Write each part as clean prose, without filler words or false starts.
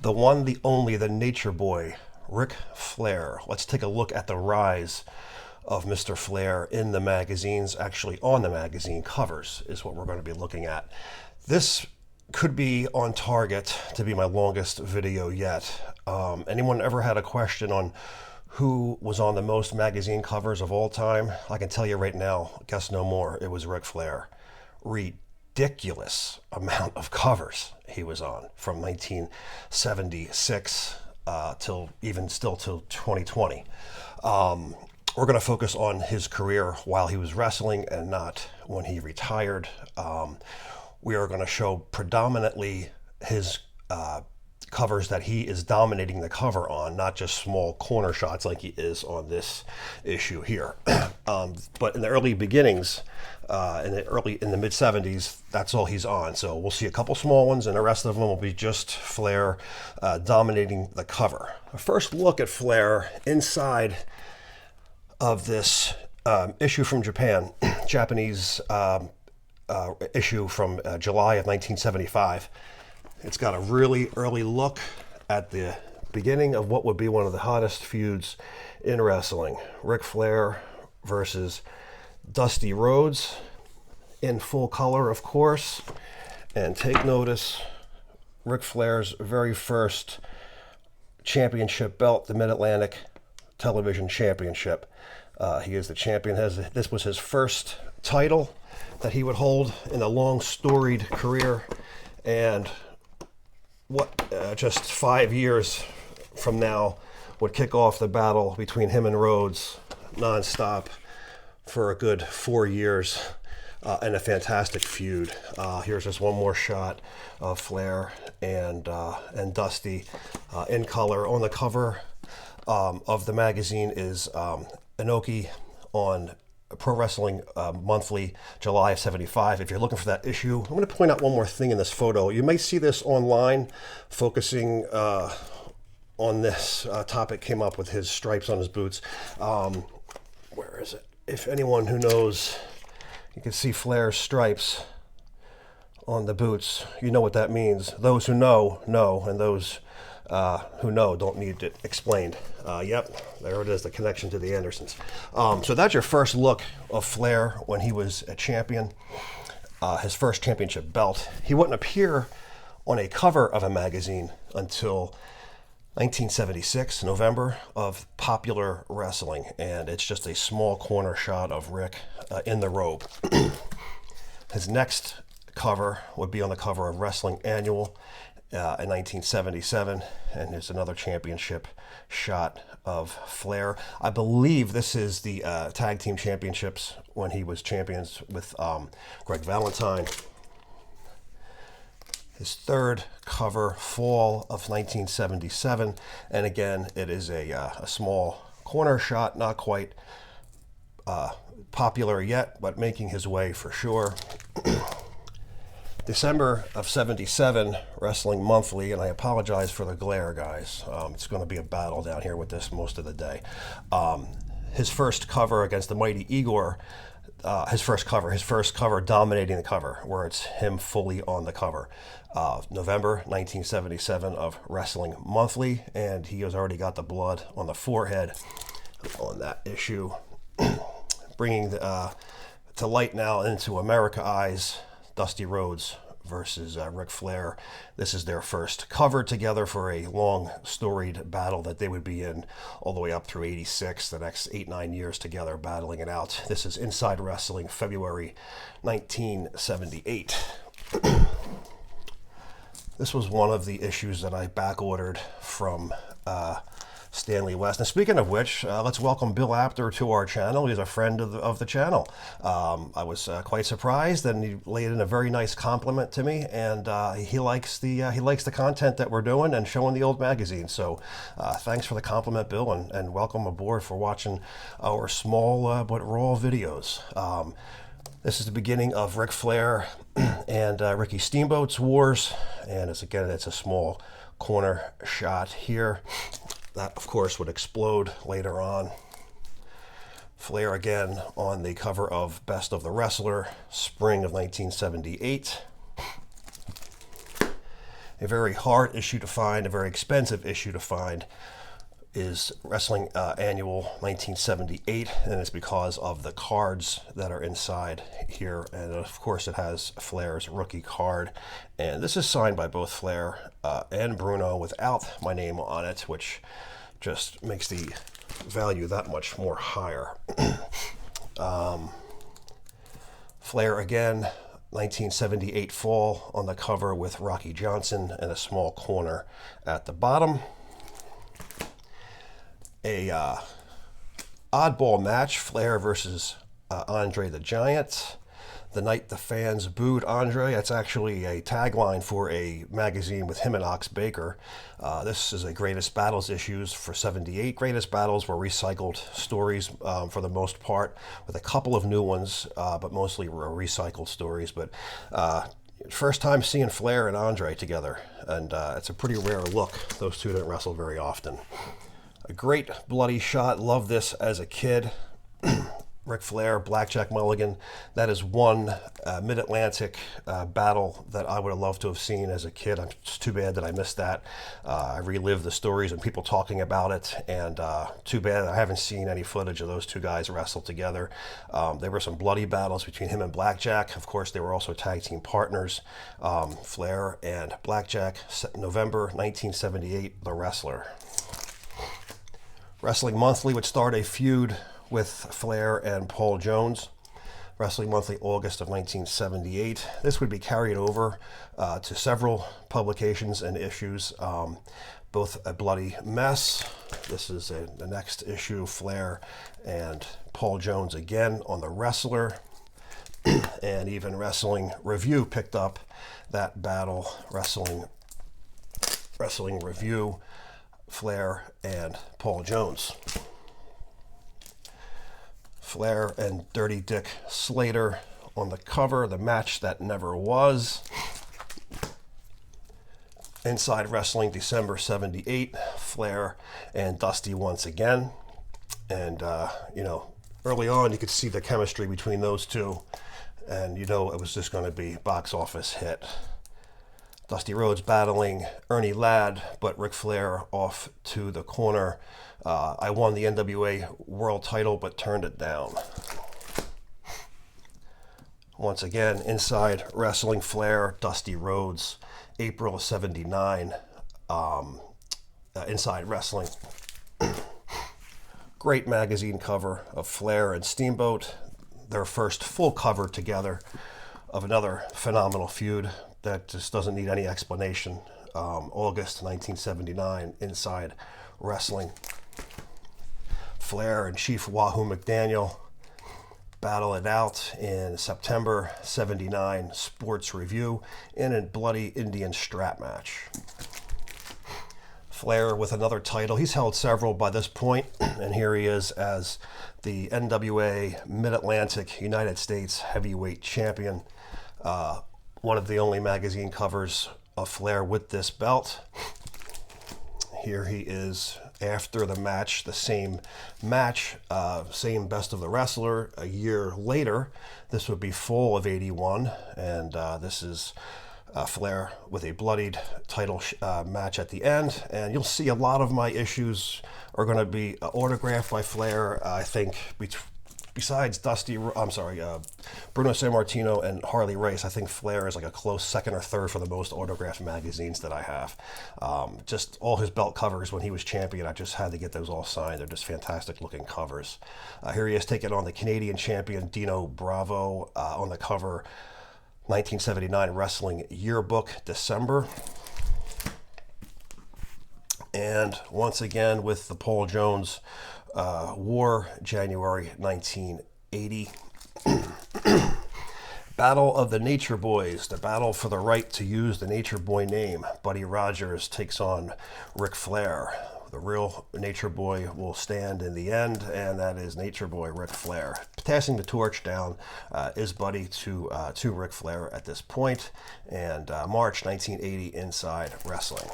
the one, the only, the nature boy, Ric Flair. Let's take a look at the rise of Mr. Flair in the magazines, actually on the magazine covers is what we're going to be looking at. This could be on target to be my longest video yet. Anyone ever had a question on who was on the most magazine covers of all time? I can tell you right now, guess no more. It was Ric Flair. Ridiculous amount of covers he was on from 1976 till 2020. We're going to focus on his career while he was wrestling and not when he retired. We are going to show predominantly his covers that he is dominating the cover on, not just small corner shots like he is on this issue here. But in the early beginnings, in the mid 70s, that's all he's on. So we'll see a couple small ones, and the rest of them will be just Flair dominating the cover. A first look at Flair inside of this issue from Japan, Japanese issue from July of 1975. It's got a really early look at the beginning of what would be one of the hottest feuds in wrestling. Ric Flair versus Dusty Rhodes in full color, of course. And take notice, Ric Flair's very first championship belt, the Mid-Atlantic Television Championship. He is the champion. This was his first title that he would hold in a long, storied career. And just 5 years from now would kick off the battle between him and Rhodes nonstop for a good 4 years and a fantastic feud. Here's just one more shot of Flair and Dusty in color. On the cover of the magazine is Inoki on Pro Wrestling Monthly, July of 75. If you're looking for that issue, I'm going to point out one more thing in this photo. You may see this online, focusing on this topic came up with his stripes on his boots. Where is it? If anyone who knows, you can see Flair's stripes on the boots. You know what that means. Those who know, and those who know don't need it explained. Yep, there it is, the connection to the Andersons. So that's your first look of Flair when he was a champion, his first championship belt. He wouldn't appear on a cover of a magazine until 1976, November, of Popular Wrestling, and it's just a small corner shot of Rick in the robe. His next cover would be on the cover of Wrestling Annual in 1977, and there's another championship shot of Flair. I believe this is the tag team championships when he was champions with Greg Valentine. His third cover, fall of 1977, and again, it is a small corner shot, not quite popular yet, but making his way for sure. December of 77, Wrestling Monthly, and I apologize for the glare, guys. It's going to be a battle down here with this most of the day. His first cover against the Mighty Igor, his first cover dominating the cover, where it's him fully on the cover. November 1977 of Wrestling Monthly, and he has already got the blood on the forehead on that issue. Bringing to light now into America eyes, Dusty Rhodes versus Ric Flair. This is their first cover together for a long, storied battle that they would be in all the way up through 86, the next 8-9 years together, battling it out. This is Inside Wrestling, February 1978. This was one of the issues that I back-ordered from Stanley West. And speaking of which, let's welcome Bill Apter to our channel. He's a friend of the channel. I was quite surprised, and he laid in a very nice compliment to me. And he likes the content that we're doing and showing the old magazine. So thanks for the compliment, Bill, and welcome aboard for watching our small but raw videos. This is the beginning of Ric Flair and Ricky Steamboat's wars, and it's a small corner shot here. That, of course, would explode later on. Flair again on the cover of Best of the Wrestler, spring of 1978. A very hard issue to find, a very expensive issue to find, is Wrestling Annual 1978, and it's because of the cards that are inside here. And of course it has Flair's rookie card, and this is signed by both Flair and Bruno without my name on it, which just makes the value that much more higher. Flair again, 1978 fall on the cover with Rocky Johnson in a small corner at the bottom. A oddball match, Flair versus Andre the Giant. The night the fans booed Andre. That's actually a tagline for a magazine with him and Ox Baker. This is a Greatest Battles issues for 78. Greatest Battles were recycled stories for the most part, with a couple of new ones, but mostly were recycled stories. But first time seeing Flair and Andre together, and it's a pretty rare look. Those two didn't wrestle very often. A great bloody shot. Loved this as a kid. Ric Flair, Blackjack Mulligan. That is one Mid-Atlantic battle that I would have loved to have seen as a kid. It's too bad that I missed that. I relived the stories and people talking about it, and too bad I haven't seen any footage of those two guys wrestle together. There were some bloody battles between him and Blackjack. Of course, they were also tag team partners. Flair and Blackjack, November 1978, The Wrestler. Wrestling Monthly would start a feud with Flair and Paul Jones. Wrestling Monthly, August of 1978. This would be carried over to several publications and issues, both a bloody mess. This is the next issue, Flair and Paul Jones again on The Wrestler. And even Wrestling Review picked up that battle. Wrestling Review, Flair and Paul Jones. Flair and Dirty Dick Slater on the cover, the match that never was. Inside Wrestling, December 78, Flair and Dusty once again. And, early on you could see the chemistry between those two, and it was just going to be box office hit. Dusty Rhodes battling Ernie Ladd, but Ric Flair off to the corner. I won the NWA World title, but turned it down. Once again, Inside Wrestling, Flair, Dusty Rhodes, April 79, Inside Wrestling. Great magazine cover of Flair and Steamboat, their first full cover together of another phenomenal feud that just doesn't need any explanation. August 1979, Inside Wrestling. Flair and Chief Wahoo McDaniel battle it out in September 79, Sports Review, in a bloody Indian strap match. Flair with another title. He's held several by this point, and here he is as the NWA Mid-Atlantic United States Heavyweight Champion. One of the only magazine covers of Flair with this belt. Here he is after the match, the same match, same Best of the Wrestler a year later. This would be fall of 81, and this is Flair with a bloodied title match at the end. And you'll see a lot of my issues are going to be autographed by Flair. I think besides Bruno Sammartino and Harley Race, I think Flair is like a close second or third for the most autographed magazines that I have. Just all his belt covers when he was champion, I just had to get those all signed. They're just fantastic looking covers. Here he is taking on the Canadian champion, Dino Bravo, on the cover, 1979 Wrestling Yearbook, December. And once again with the Paul Jones War, January 1980. Battle of the Nature Boys, the battle for the right to use the Nature Boy name. Buddy Rogers takes on Ric Flair. The real Nature Boy will stand in the end, and that is Nature Boy Ric Flair. Passing the torch down is Buddy to Ric Flair at this point. And March 1980, Inside Wrestling.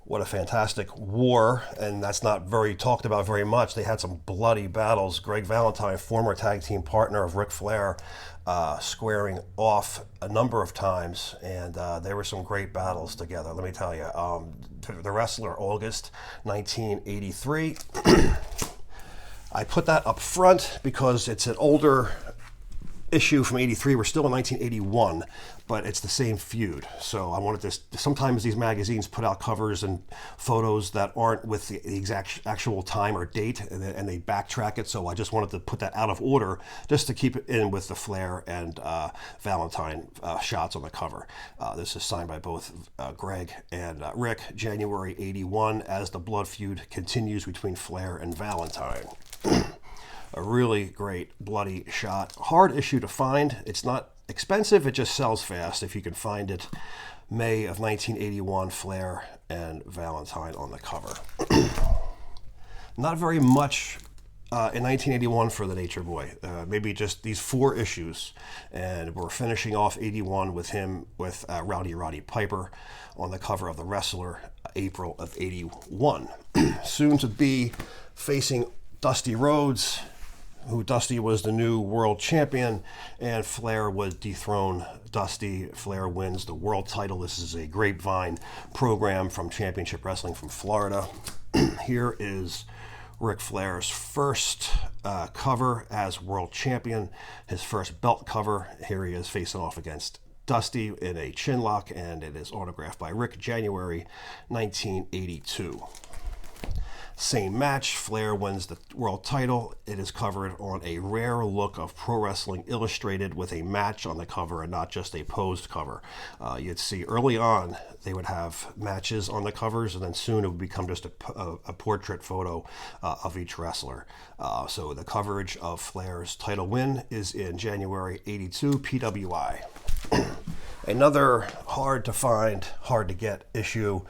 What a fantastic war, and that's not very talked about very much. They had some bloody battles. Greg Valentine, former tag team partner of Ric Flair, squaring off a number of times, and there were some great battles together. Let me tell you, the wrestler, August 1983. I put that up front because it's an older issue from 83. We're still in 1981, but it's the same feud. So I wanted to, sometimes these magazines put out covers and photos that aren't with the exact actual time or date, and they backtrack it. So I just wanted to put that out of order just to keep it in with the Flair and Valentine shots on the cover. This is signed by both Greg and Rick, January 81, as the blood feud continues between Flair and Valentine. A really great bloody shot. Hard issue to find. It's not expensive. It just sells fast if you can find it. May of 1981, Flair and Valentine on the cover. Not very much in 1981 for the Nature Boy. Maybe just these 4 issues. And we're finishing off 81 with him with Rowdy Roddy Piper on the cover of The Wrestler, April of 81. Soon to be facing Dusty Rhodes, who Dusty was the new world champion, and Flair would dethrone Dusty. Flair wins the world title. This is a Grapevine program from Championship Wrestling from Florida. Here is Ric Flair's first cover as world champion, his first belt cover. Here he is facing off against Dusty in a chin lock, and it is autographed by Rick, January 1982. Same match, Flair wins the world title. It is covered on a rare look of Pro Wrestling Illustrated with a match on the cover and not just a posed cover. You'd see early on they would have matches on the covers, and then soon it would become just a portrait photo of each wrestler. So the coverage of Flair's title win is in January 82 PWI. Another hard to find, hard to get issue,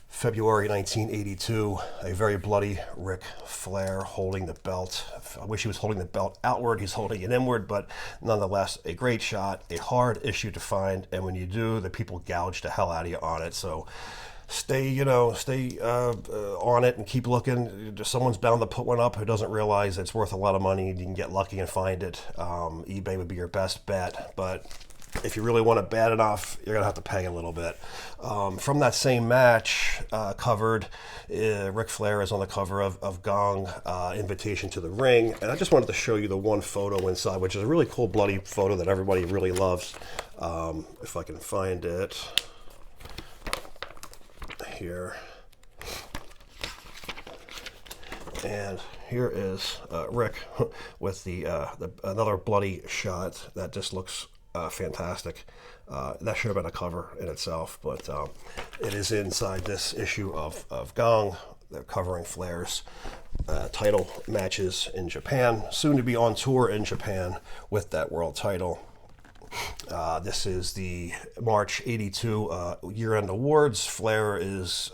February 1982, a very bloody Ric Flair holding the belt. I wish he was holding the belt outward. He's holding it inward, but nonetheless, a great shot, a hard issue to find, and when you do, the people gouge the hell out of you on it. So stay on it and keep looking. Someone's bound to put one up who doesn't realize it's worth a lot of money. You can get lucky and find it. eBay would be your best bet, but if you really want it bad enough, you're going to have to pay a little bit. From that same match, covered, Ric Flair is on the cover of Gong, Invitation to the Ring. And I just wanted to show you the one photo inside, which is a really cool bloody photo that everybody really loves. If I can find it here. And here is Rick with the another bloody shot that just looks fantastic. That should have been a cover in itself, but it is inside this issue of Gong. They're covering Flair's title matches in Japan, soon to be on tour in Japan with that world title. This is the March 82 year-end awards. Flair is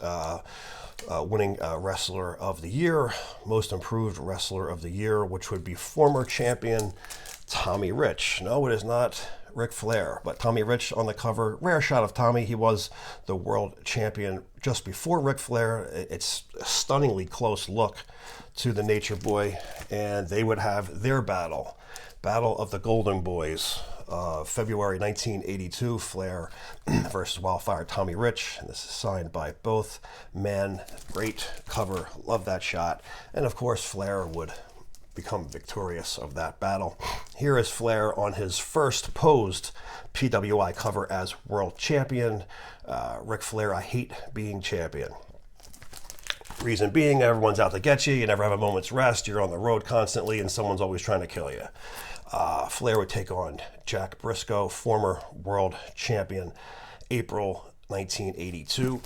winning Wrestler of the Year, Most Improved Wrestler of the Year, which would be former champion Tommy Rich. No, it is not Ric Flair, but Tommy Rich on the cover. Rare shot of Tommy. He was the world champion just before Ric Flair. It's a stunningly close look to the Nature Boy, and they would have their battle of the Golden Boys. February 1982, Flair versus Wildfire Tommy Rich. And this is signed by both men. Great cover. Love that shot. And of course, Flair would become victorious of that battle. Here is Flair on his first posed PWI cover as world champion. Ric Flair, I hate being champion. Reason being, everyone's out to get you. You never have a moment's rest. You're on the road constantly, and someone's always trying to kill you. Flair would take on Jack Briscoe, former world champion, April 1982.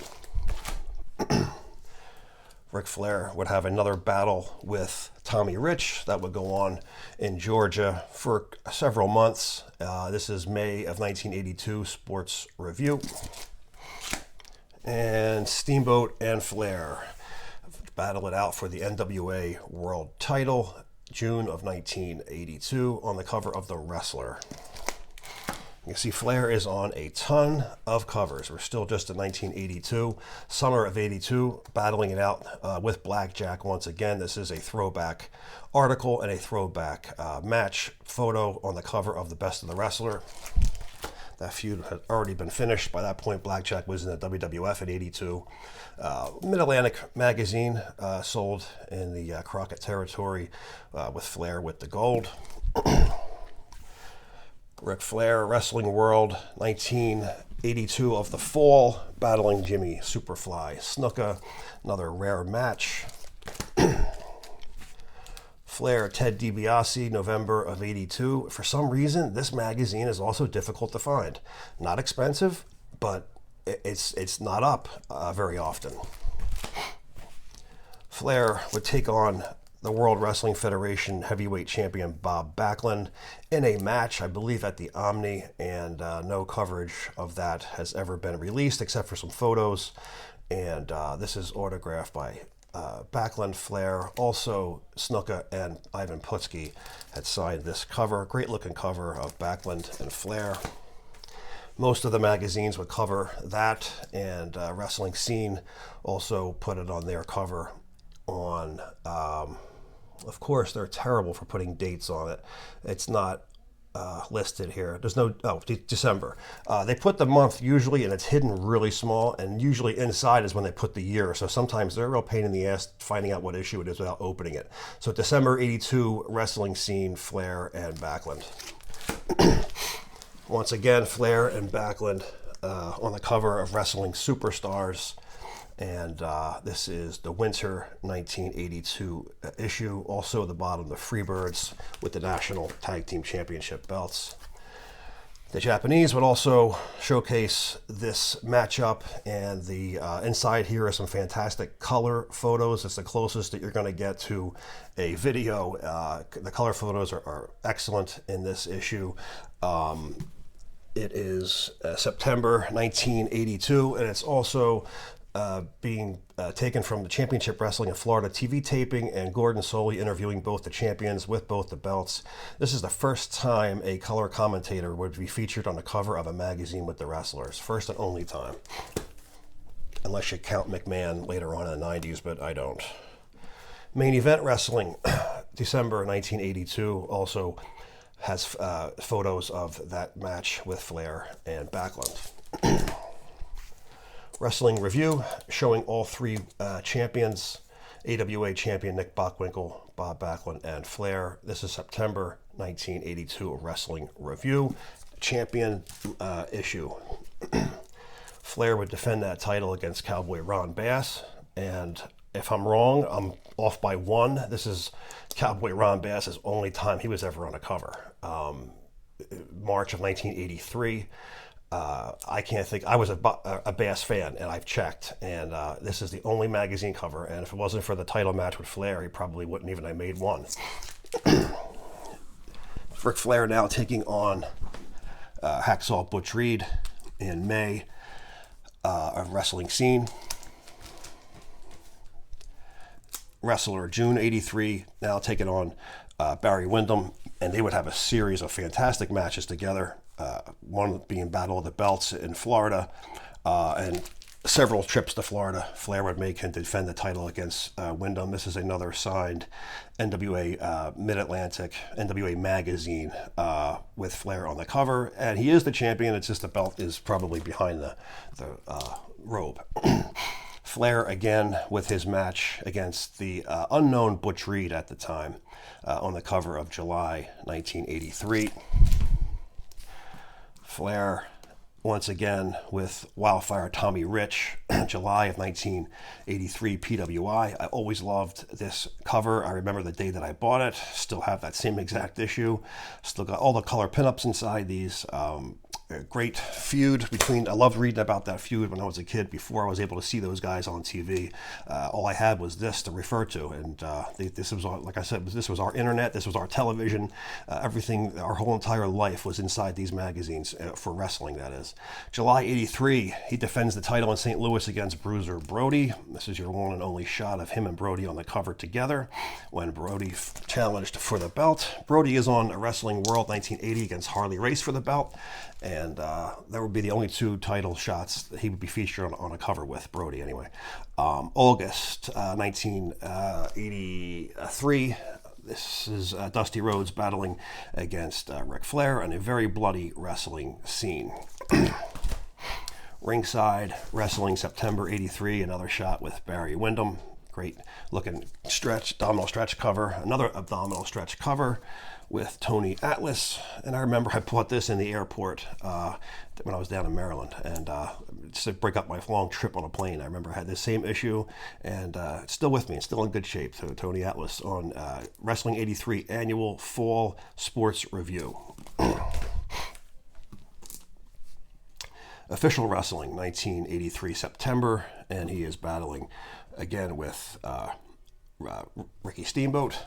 Ric Flair would have another battle with Tommy Rich that would go on in Georgia for several months. This is May of 1982, Sports Review. And Steamboat and Flair battle it out for the NWA World Title, June of 1982, on the cover of The Wrestler. You can see Flair is on a ton of covers. We're still just in 1982, summer of 82, battling it out with Blackjack once again. This is a throwback article and a throwback match photo on the cover of the Best of the Wrestler. That feud had already been finished. By that point, Blackjack was in the WWF in 82. Mid-Atlantic magazine sold in the Crockett territory with Flair with the gold. Ric Flair, Wrestling World, 1982 of the Fall, battling Jimmy Superfly Snuka. Another rare match. Flair, Ted DiBiase, November of 82. For some reason, this magazine is also difficult to find. Not expensive, but it's not up very often. Flair would take on the World Wrestling Federation heavyweight champion Bob Backlund in a match, I believe, at the Omni, and no coverage of that has ever been released except for some photos. And this is autographed by Backlund, Flair. Also, Snuka and Ivan Putski had signed this cover. Great looking cover of Backlund and Flair. Most of the magazines would cover that, and Wrestling Scene also put it on their cover on... of course, they're terrible for putting dates on it. It's not listed here. There's no, December. They put the month usually, and it's hidden really small, and usually inside is when they put the year. So sometimes they're a real pain in the ass finding out what issue it is without opening it. So December 82, Wrestling Scene, Flair and Backlund. Once again, Flair and Backlund on the cover of Wrestling Superstars. And this is the winter 1982 issue. Also at the bottom, the Freebirds with the National Tag Team Championship belts. The Japanese would also showcase this matchup, and the inside here are some fantastic color photos. It's the closest that you're going to get to a video. The color photos are excellent in this issue. It is September 1982, and it's also being taken from the Championship Wrestling in Florida TV taping, and Gordon Soley interviewing both the champions with both the belts. This is the first time a color commentator would be featured on the cover of a magazine with the wrestlers. First and only time. Unless you count McMahon later on in the 90s, but I don't. Main Event Wrestling, December 1982, also has photos of that match with Flair and Backlund. Wrestling Review, showing all three champions, AWA champion Nick Bockwinkel, Bob Backlund, and Flair. This is September 1982 Wrestling Review, champion issue. Flair would defend that title against Cowboy Ron Bass, and if I'm wrong, I'm off by one. This is Cowboy Ron Bass's only time he was ever on a cover. March of 1983. I can't think. I was a Bass fan, and I've checked, and this is the only magazine cover. And if it wasn't for the title match with Flair, he probably wouldn't even have made one. Ric Flair now taking on Hacksaw Butch Reed in May of Wrestling Scene. Wrestler June 83 now taking on Barry Windham, and they would have a series of fantastic matches together. One being Battle of the Belts in Florida, and several trips to Florida. Flair would make and defend the title against Windham. This is another signed NWA Mid-Atlantic, NWA magazine with Flair on the cover, and he is the champion. It's just the belt is probably behind the robe. Flair again with his match against the unknown Butch Reed at the time on the cover of July 1983. Flair once again with Wildfire Tommy Rich, July of 1983 PWI. I always loved this cover. I remember the day that I bought it. Still have that same exact issue. Still got all the color pinups inside these. A great feud between, I loved reading about that feud when I was a kid before I was able to see those guys on TV. All I had was this to refer to, and this was, like I said, this was our internet, this was our television. Everything, our whole entire life was inside these magazines, for wrestling, that is. July 83, he defends the title in St. Louis against Bruiser Brody. This is your one and only shot of him and Brody on the cover together when Brody challenged for the belt. Brody is on Wrestling World 1980 against Harley Race for the belt, And that would be the only 2 title shots that he would be featured on a cover with, Brody anyway. August 1983, this is Dusty Rhodes battling against Ric Flair in a very bloody wrestling scene. Ringside Wrestling, September 83, another shot with Barry Windham. Great looking abdominal stretch cover. Another abdominal stretch cover with Tony Atlas. And I remember I bought this in the airport when I was down in Maryland. And just to break up my long trip on a plane, I remember I had this same issue. And it's still with me. It's still in good shape. So Tony Atlas on Wrestling 83 Annual Fall Sports Review. Official Wrestling, 1983 September, and he is battling again with Ricky Steamboat.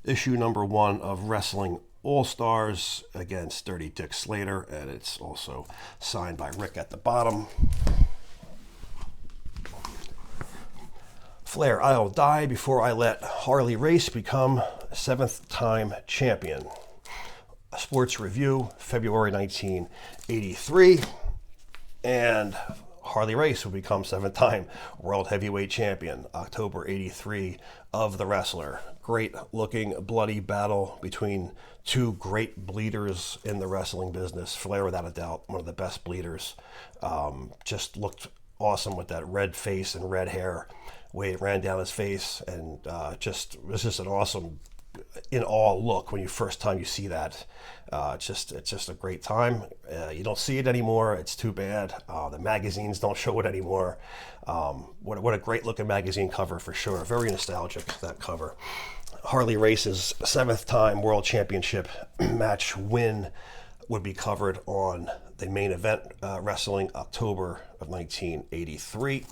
Issue number 1 of Wrestling All-Stars against Dirty Dick Slater, and it's also signed by Rick at the bottom. Flair, I'll die before I let Harley Race become 7th-time champion. Sports Review, February 1983, and Harley Race will become 7th-time World Heavyweight Champion, October 83 of The Wrestler. Great looking bloody battle between 2 great bleeders in the wrestling business. Flair, without a doubt, one of the best bleeders. Just looked awesome with that red face and red hair, way it ran down his face, and it was just an awesome in awe look when you first time you see that. It's just a great time. You don't see it anymore. It's too bad. The magazines don't show it anymore. What a great looking magazine cover for sure. Very nostalgic, that cover. Harley Race's 7th-time World Championship match win would be covered on the Main Event Wrestling, October of 1983.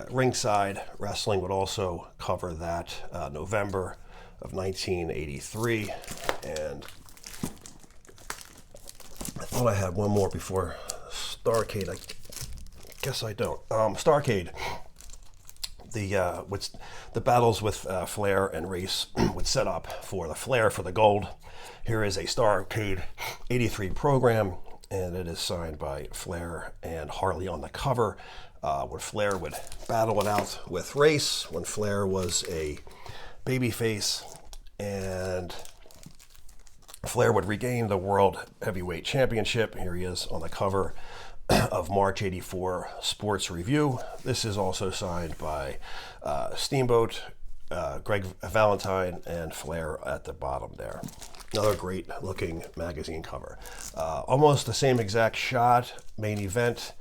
Ringside Wrestling would also cover that November of 1983. And I thought I had one more before Starrcade. I guess I don't. Starrcade. The battles with Flair and Race would set up for the Flair for the gold. Here is a Starrcade 83 program, and it is signed by Flair and Harley on the cover. When Flair would battle it out with Race, when Flair was a babyface, and Flair would regain the World Heavyweight Championship. Here he is on the cover of March 84 Sports Review. This is also signed by Steamboat, Greg Valentine, and Flair at the bottom there. Another great looking magazine cover. Almost the same exact shot, main event.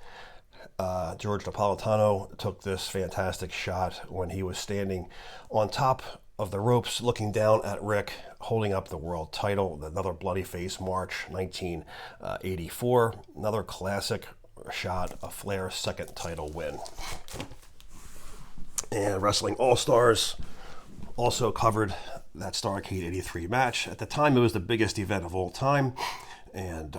George Napolitano took this fantastic shot when he was standing on top of the ropes looking down at Rick, holding up the world title. Another bloody face, March 1984. Another classic shot, a Flair 2nd title win. And Wrestling All-Stars also covered that Starrcade 83 match. At the time, it was the biggest event of all time. And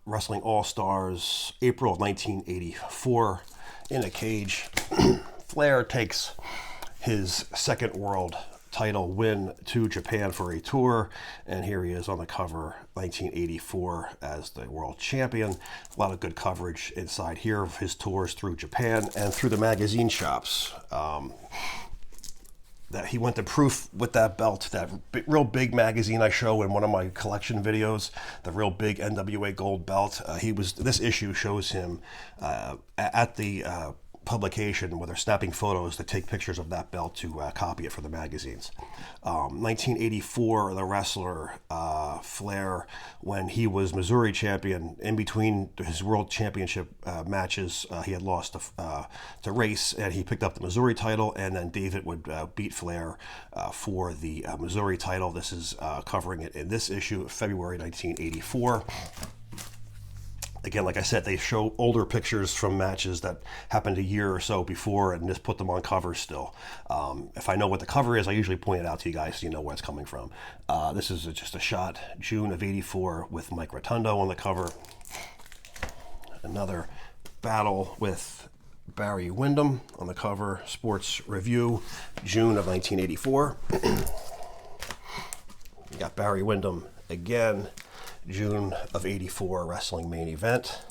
Wrestling All-Stars, April of 1984, in a cage. Flair takes his 2nd world title win to Japan for a tour, and here he is on the cover, 1984, as the world champion. A lot of good coverage inside here of his tours through Japan and through the magazine shops. That he went to proof with that belt, that real big magazine I show in one of my collection videos, the real big NWA gold belt. This issue shows him at the publication where they're snapping photos to take pictures of that belt to copy it for the magazines. 1984, the wrestler Flair, when he was Missouri champion, in between his world championship matches, he had lost to Race, and he picked up the Missouri title, and then David would beat Flair for the Missouri title. This is covering it in this issue, February 1984. Again, like I said, they show older pictures from matches that happened a year or so before and just put them on covers still. If I know what the cover is, I usually point it out to you guys so you know where it's coming from. This is just a shot, June of 84, with Mike Rotundo on the cover. Another battle with Barry Windham on the cover, Sports Review, June of 1984. You got Barry Windham again June of '84 wrestling main event.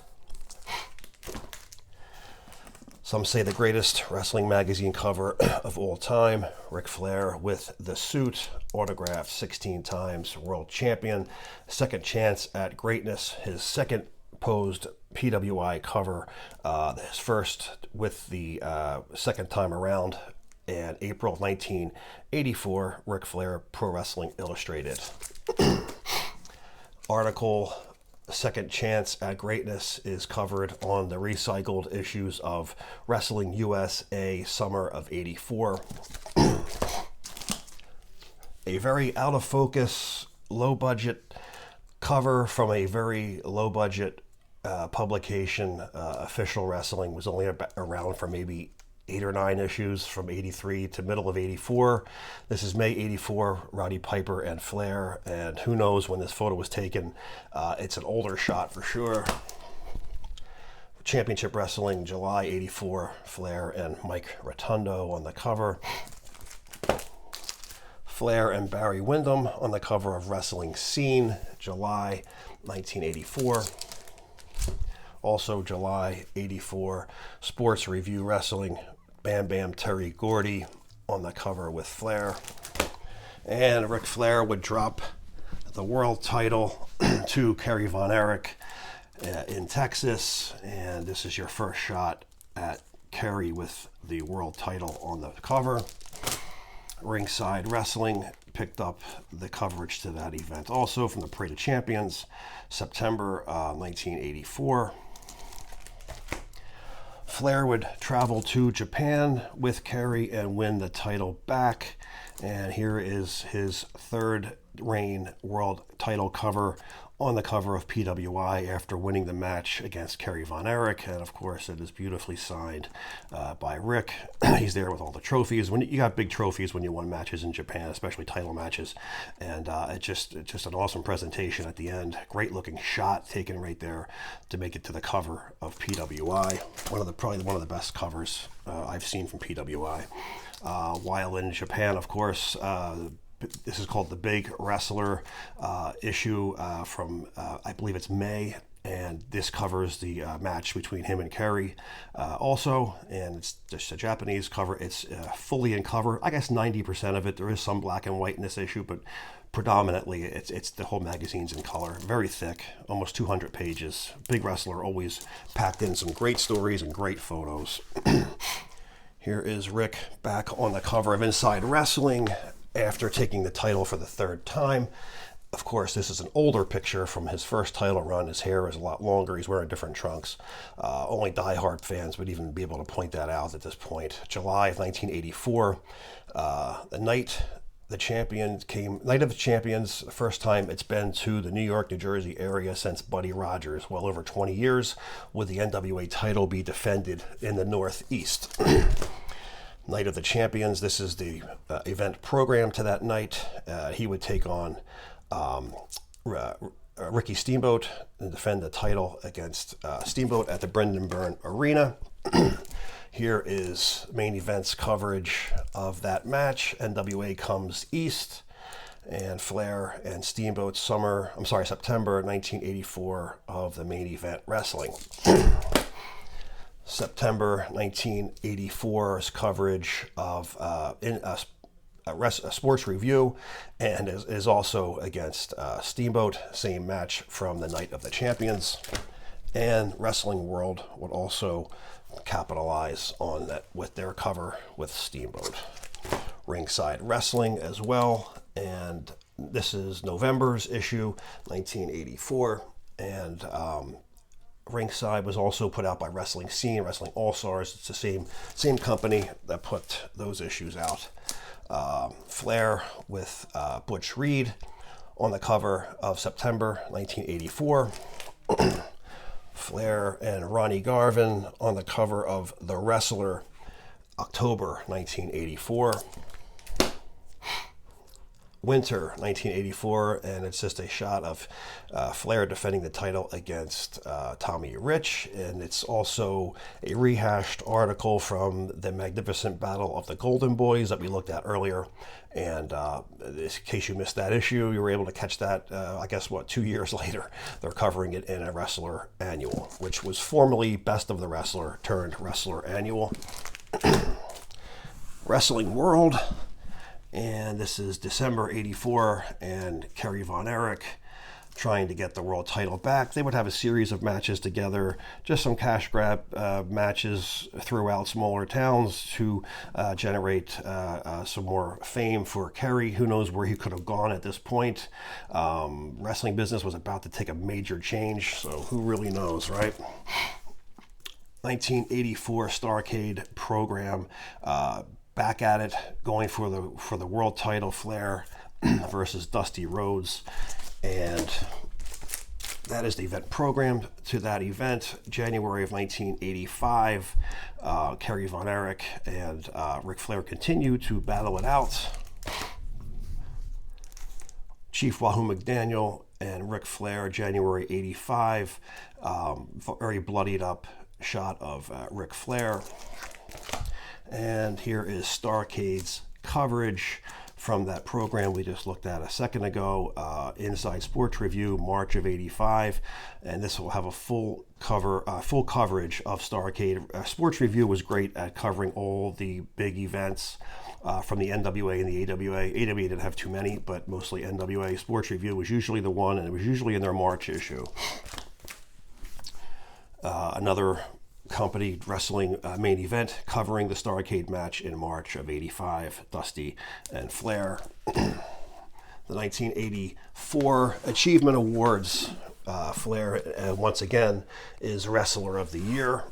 Some say the greatest wrestling magazine cover of all time. Ric Flair with the suit, autographed 16 times, world champion, second chance at greatness, his second posed PWI cover, his first with the second time around, and April of 1984, Ric Flair, Pro Wrestling Illustrated. Article, Second Chance at Greatness, is covered on the recycled issues of Wrestling USA Summer of '84. A very out of focus, low budget cover from a very low budget publication. Official Wrestling was only around for maybe 8 or 9 issues from '83 to middle of '84. This is May '84, Roddy Piper and Flair, and who knows when this photo was taken. It's an older shot for sure. Championship Wrestling, July '84, Flair and Mike Rotundo on the cover. Flair and Barry Windham on the cover of Wrestling Scene, July 1984. Also July '84, Sports Review Wrestling, Bam Bam Terry Gordy on the cover with Flair. And Ric Flair would drop the world title to Kerry Von Erich in Texas. And this is your first shot at Kerry with the world title on the cover. Ringside Wrestling picked up the coverage to that event also from the Parade of Champions, September 1984. Flair would travel to Japan with Kerry and win the title back. And here is his third reign world title cover on the cover of PWI after winning the match against Kerry Von Erich. And of course, it is beautifully signed by Rick. He's there with all the trophies. When you got big trophies when you won matches in Japan, especially title matches. And it's just an awesome presentation at the end. Great looking shot taken right there to make it to the cover of PWI. Probably one of the best covers I've seen from PWI. While in Japan, of course, this is called the Big Wrestler issue from, I believe it's May, and this covers the match between him and Kerry also, and it's just a Japanese cover. It's fully in color. I guess 90% of it. There is some black and white in this issue, but predominantly it's the whole magazine's in color. Very thick, almost 200 pages. Big Wrestler always packed in some great stories and great photos. Here is Rick back on the cover of Inside Wrestling after taking the title for the third time. Of course, this is an older picture from his first title run. His hair is a lot longer. He's wearing different trunks. Only diehard fans would even be able to point that out at this point. July of 1984, the night of the Champions, the first time it's been to the New York, New Jersey area since Buddy Rogers, well over 20 years, would the NWA title be defended in the Northeast. Night of the Champions, this is the event program to that night. He would take on Ricky Steamboat and defend the title against Steamboat at the Brendan Byrne Arena. Here is main event's coverage of that match. NWA comes east, and Flair and Steamboat September 1984 of the main event wrestling. September 1984's coverage of a Sports Review, and is also against Steamboat, same match from the Night of the Champions. And Wrestling World would also capitalize on that with their cover with Steamboat. Ringside Wrestling as well, and this is November's issue, 1984, and Ringside was also put out by Wrestling Scene, Wrestling All-Stars. It's the same company that put those issues out. Flair with Butch Reed on the cover of September 1984. Flair and Ronnie Garvin on the cover of The Wrestler, October 1984. Winter 1984, and it's just a shot of Flair defending the title against Tommy Rich, and it's also a rehashed article from the magnificent Battle of the Golden Boys that we looked at earlier. And in case you missed that issue, you were able to catch that, 2 years later. They're covering it in a Wrestler Annual, which was formerly Best of the Wrestler turned Wrestler Annual. Wrestling World. And this is December 84, and Kerry Von Erich trying to get the world title back. They would have a series of matches together, just some cash grab matches throughout smaller towns to generate some more fame for Kerry. Who knows where he could have gone at this point. Wrestling business was about to take a major change, so who really knows, right? 1984 Starrcade program. Back at it, going for the world title, Flair versus Dusty Rhodes, and that is the event programmed to that event. January of 1985, Kerry Von Erich and Ric Flair continue to battle it out. Chief Wahoo McDaniel and Ric Flair, January 85, very bloodied up shot of Ric Flair. And here is Starrcade's coverage from that program we just looked at a second ago, Inside Sports Review, March of '85, and this will have a full coverage of Starrcade. Sports Review was great at covering all the big events from the NWA and the AWA. AWA didn't have too many, but mostly NWA. Sports Review was usually the one, and it was usually in their March issue. Another company wrestling main event covering the Starrcade match in March of '85, Dusty and Flair. The 1984 Achievement Awards, Flair once again is Wrestler of the Year.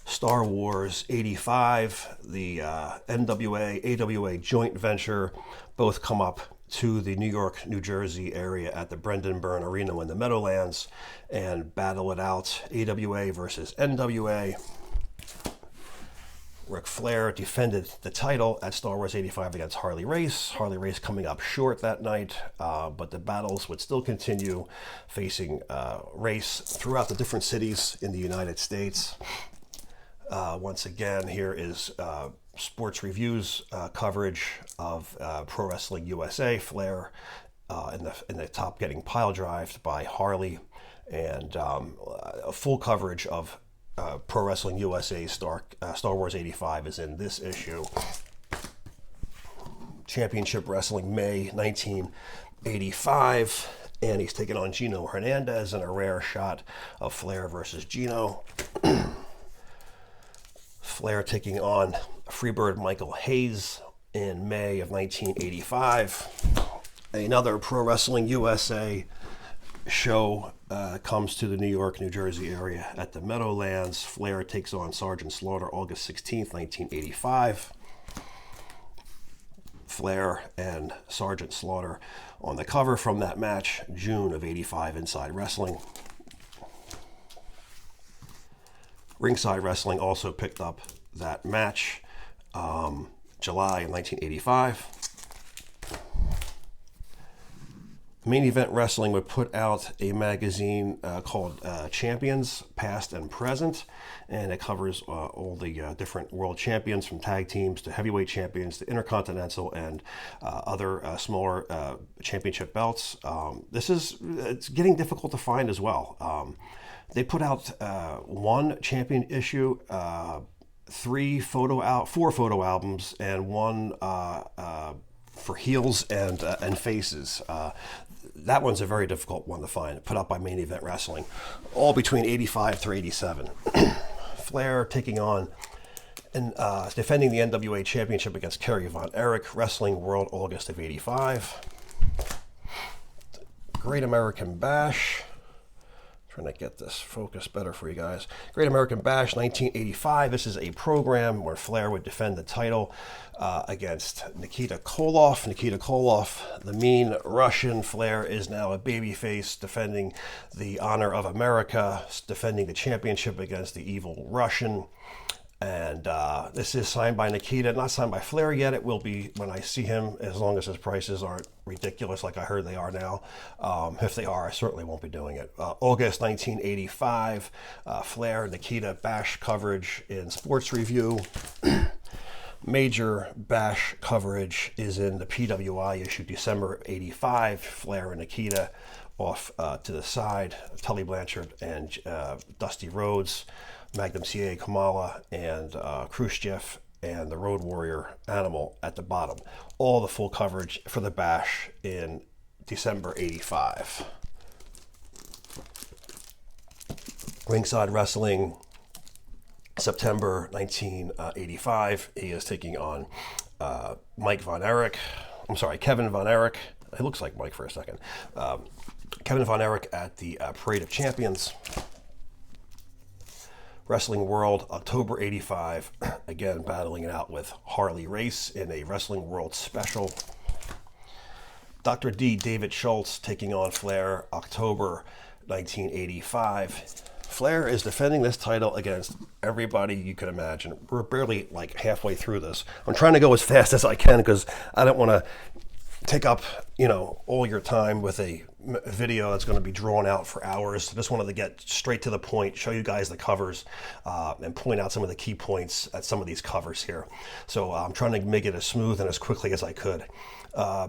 Star Wars '85, the NWA, AWA joint venture, both come up to the New York, New Jersey area at the Brendan Byrne Arena in the Meadowlands and battle it out. AWA versus NWA. Ric Flair defended the title at Star Wars '85 against Harley Race. Harley Race coming up short that night, but the battles would still continue, facing Race throughout the different cities in the United States. Once again, here is Sports Review's coverage of Pro Wrestling USA. Flair in the top getting pile drived by Harley, and a full coverage of Pro Wrestling USA Star Wars '85 is in this issue. Championship Wrestling May 1985, and he's taking on Gino Hernandez in a rare shot of Flair versus Gino. Flair taking on Freebird Michael Hayes in May of 1985. Another Pro Wrestling USA show comes to the New York, New Jersey area at the Meadowlands. Flair takes on Sergeant Slaughter August 16th, 1985. Flair and Sergeant Slaughter on the cover from that match, June of '85, Inside Wrestling. Ringside Wrestling also picked up that match, July of 1985. Main Event Wrestling would put out a magazine called Champions, Past and Present, and it covers all the different world champions, from tag teams to heavyweight champions to intercontinental and other smaller championship belts. It's getting difficult to find as well. They put out one champion issue, four photo albums, and one for heels and faces. That one's a very difficult one to find, put out by Main Event Wrestling, all between '85 through '87. Flair taking on and defending the NWA Championship against Kerry Von Erich, Wrestling World, August of '85. Great American Bash. Trying to get this focus better for you guys. Great American Bash 1985. This is a program where Flair would defend the title against Nikita Koloff. Nikita Koloff, the mean Russian. Flair is now a babyface, defending the honor of America, defending the championship against the evil Russian. And this is signed by Nikita, not signed by Flair yet. It will be when I see him, as long as his prices aren't ridiculous like I heard they are now. If they are, I certainly won't be doing it. August 1985, Flair, Nikita Bash coverage in Sports Review. Major Bash coverage is in the PWI issue, December 85. Flair and Nikita off to the side. Tully Blanchard and Dusty Rhodes. Magnum TA, Kamala, and Khrushchev, and the Road Warrior Animal at the bottom. All the full coverage for the Bash in December 85. Ringside Wrestling, September 1985. He is taking on Kevin Von Erich. It looks like Mike for a second. Kevin Von Erich at the Parade of Champions. Wrestling World, October 85, again battling it out with Harley Race in a Wrestling World special. Dr. D, David Schultz taking on Flair, October 1985. Flair is defending this title against everybody you can imagine. We're barely like halfway through this. I'm trying to go as fast as I can because I don't want to take up, all your time with a video that's going to be drawn out for hours. Just wanted to get straight to the point, show you guys the covers, and point out some of the key points at some of these covers here. So I'm trying to make it as smooth and as quickly as I could.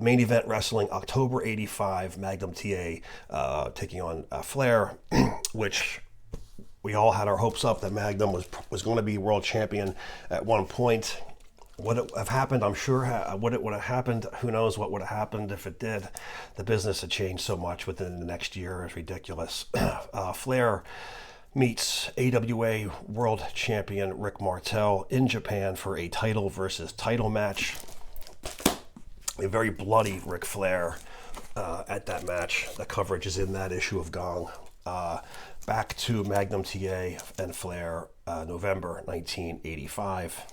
Main Event Wrestling, October 85, Magnum TA taking on Flair, which we all had our hopes up that Magnum was going to be world champion at one point. Would it have happened? I'm sure. Would it have happened? Who knows what would have happened if it did? The business had changed so much within the next year. It's ridiculous. Flair meets AWA World Champion Rick Martel in Japan for a title versus title match. A very bloody Ric Flair at that match. The coverage is in that issue of Gong. Back to Magnum TA and Flair, November 1985.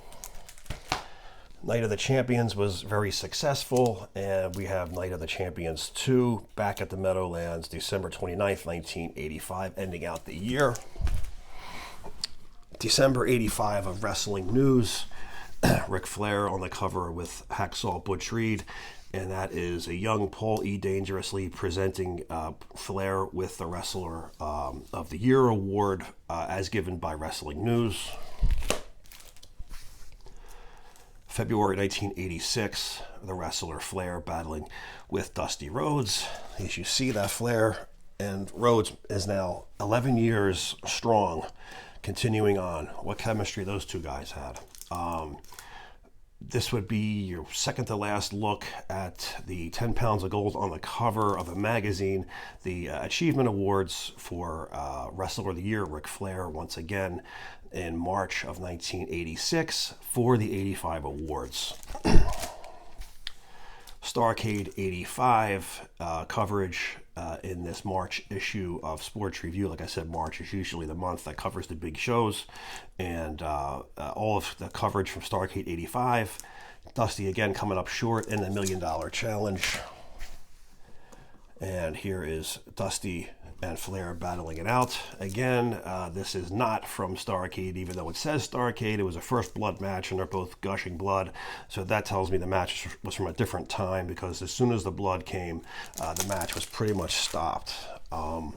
Night of the Champions was very successful, and we have Night of the Champions 2 back at the Meadowlands, December 29th, 1985, ending out the year. December 85 of Wrestling News, Ric Flair on the cover with Hacksaw Butch Reed, and that is a young Paul E. Dangerously presenting Flair with the Wrestler of the Year award as given by Wrestling News. February 1986, the Wrestler Flair battling with Dusty Rhodes. As you see, that Flair and Rhodes is now 11 years strong, continuing on. What chemistry those two guys had. This would be your second to last look at the 10 pounds of gold on the cover of a magazine. The Achievement Awards for Wrestler of the Year, Ric Flair, once again in March of 1986 for the 85 awards. Starrcade 85 coverage in this March issue of Sports Review. Like I said, March is usually the month that covers the big shows, and all of the coverage from Starrcade 85. Dusty again coming up short in the $1 Million Challenge. And here is Dusty and Flair battling it out. Again, this is not from Starrcade, even though it says Starrcade. It was a first blood match, and they're both gushing blood. So that tells me the match was from a different time, because as soon as the blood came, the match was pretty much stopped. From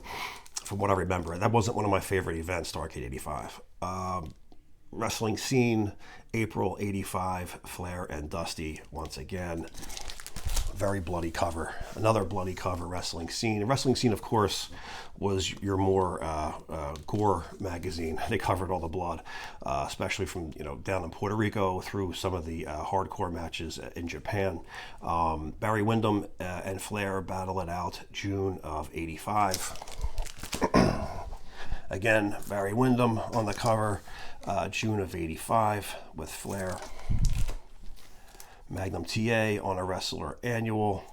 what I remember, that wasn't one of my favorite events, Starrcade 85. Wrestling Scene, April 85, Flair and Dusty once again. Very bloody cover. Another bloody cover, Wrestling Scene. Wrestling Scene, of course, was your more gore magazine. They covered all the blood, especially from down in Puerto Rico through some of the hardcore matches in Japan. Barry Windham and Flair battle it out June of 85. Again, Barry Windham on the cover, June of 85 with Flair. Magnum TA on a Wrestler Annual.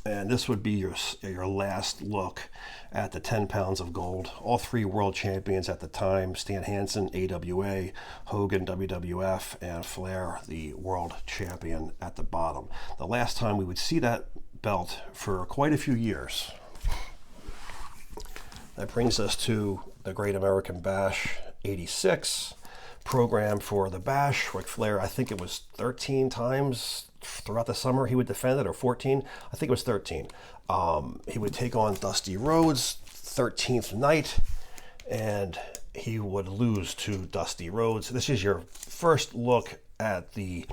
And this would be your last look at the 10 pounds of gold. All three world champions at the time, Stan Hansen, AWA, Hogan, WWF, and Flair, the world champion at the bottom. The last time we would see that belt for quite a few years. That brings us to the Great American Bash 86. program for the Bash. Ric Flair, I think it was 13 times throughout the summer he would defend it, or 14. I think it was 13. He would take on Dusty Rhodes 13th night, and he would lose to Dusty Rhodes. This is your first look at the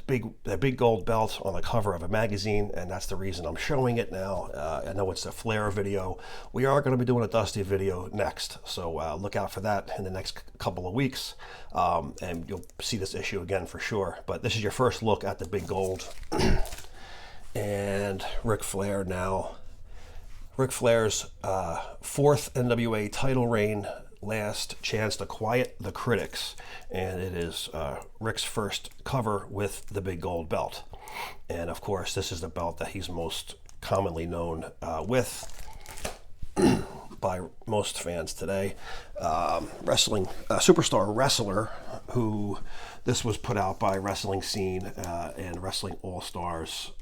big gold belt on the cover of a magazine, and that's the reason I'm showing it now. I know it's a Flair video. We are going to be doing a Dusty video next, so look out for that in the next couple of weeks, and you'll see this issue again for sure. But this is your first look at the big gold. And Ric Flair now. Ric Flair's fourth NWA title reign, last chance to quiet the critics, and it is Ric's first cover with the big gold belt. And of course, this is the belt that he's most commonly known with by most fans today. Wrestling superstar wrestler, who this was put out by Wrestling Scene and Wrestling All Stars.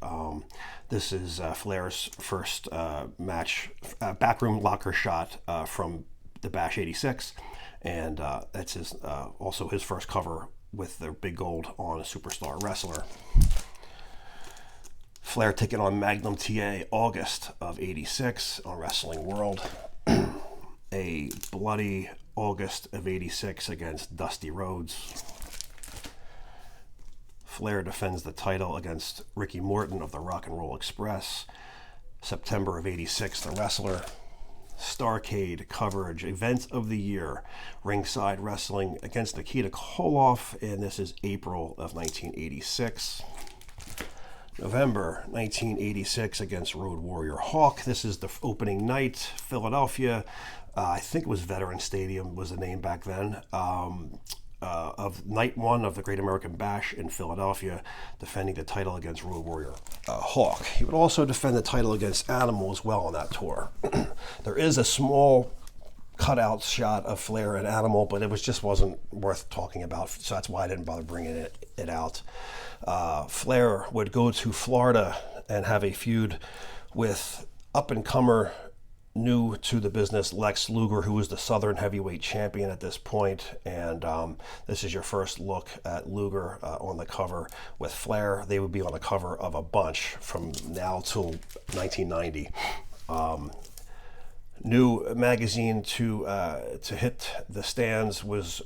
This is Flair's first match, backroom locker shot from the Bash 86, and that's his also his first cover with the big gold on a superstar wrestler. Flair taking on Magnum TA August of 86 on Wrestling World. A bloody August of 86 against Dusty Rhodes. Flair defends the title against Ricky Morton of the Rock and Roll Express. September of 86, The Wrestler. Starrcade coverage, event of the year, Ringside Wrestling against Nikita Koloff, and this is April of 1986. November 1986 against Road Warrior Hawk. This is the opening night, Philadelphia. I think it was Veterans Stadium was the name back then. Of night one of the Great American Bash in Philadelphia, defending the title against Road Warrior Hawk. He would also defend the title against Animal as well on that tour. There is a small cutout shot of Flair and Animal, but it wasn't worth talking about, so that's why I didn't bother bringing it out. Flair would go to Florida and have a feud with up-and-comer, new to the business, Lex Luger, who was the Southern Heavyweight Champion at this point. And this is your first look at Luger on the cover with Flair. They would be on the cover of a bunch from now till 1990. New magazine to hit the stands was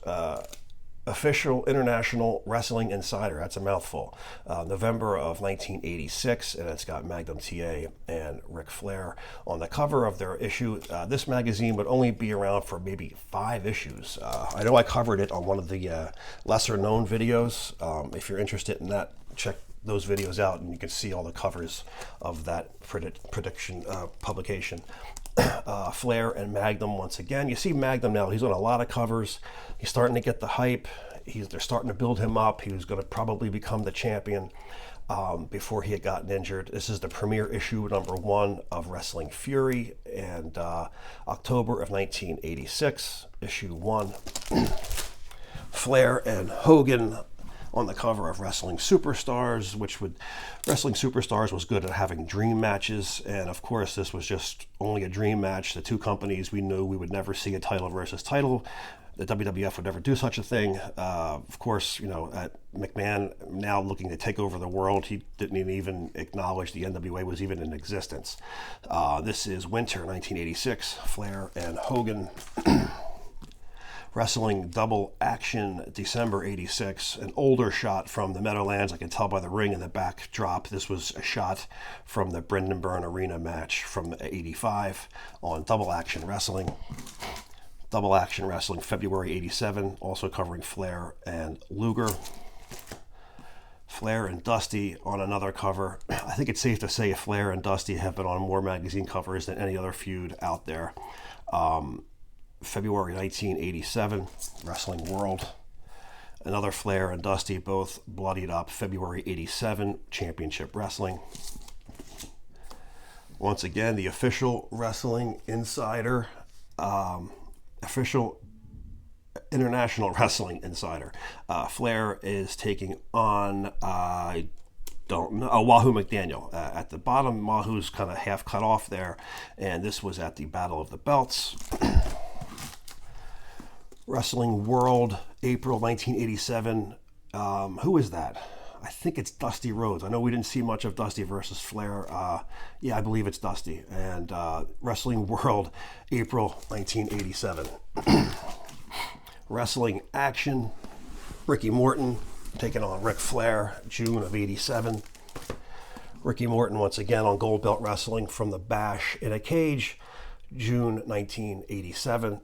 Official International Wrestling Insider. That's a mouthful. November of 1986, and it's got Magnum TA and Ric Flair on the cover of their issue. This magazine would only be around for maybe 5 issues. I know I covered it on one of the lesser known videos. If you're interested in that, check those videos out, and you can see all the covers of that publication. Flair and Magnum once again. You see Magnum now, he's on a lot of covers. He's starting to get the hype. They're starting to build him up. He was going to probably become the champion before he had gotten injured. This is the premiere issue #1 of Wrestling Fury, and October of 1986, issue 1. Flair and Hogan on the cover of Wrestling Superstars, Wrestling Superstars was good at having dream matches, and of course this was just only a dream match. The two companies, we knew we would never see a title versus title. The WWF would never do such a thing. Of course, at McMahon now looking to take over the world, he didn't even acknowledge the NWA was even in existence. This is winter 1986, Flair and Hogan. Wrestling Double Action, December 86, an older shot from the Meadowlands. I can tell by the ring in the backdrop. This was a shot from the Brendan Byrne Arena match from 85 on Double Action Wrestling. Double Action Wrestling, February 87, also covering Flair and Luger. Flair and Dusty on another cover. I think it's safe to say Flair and Dusty have been on more magazine covers than any other feud out there. February 1987, Wrestling World. Another Flair and Dusty, both bloodied up. February 87, Championship Wrestling. Once again, the Official Wrestling Insider, Official International Wrestling Insider. Flair is taking on, I don't know, Wahoo McDaniel. At the bottom, Wahoo's kind of half cut off there, and this was at the Battle of the Belts. Wrestling World, April 1987. Who is that? I think it's Dusty Rhodes. I know we didn't see much of Dusty versus Flair. Yeah, I believe it's Dusty. And Wrestling World, April 1987. Wrestling Action, Ricky Morton taking on Ric Flair, June of 87. Ricky Morton once again on Gold Belt Wrestling from the Bash in a Cage, June 1987.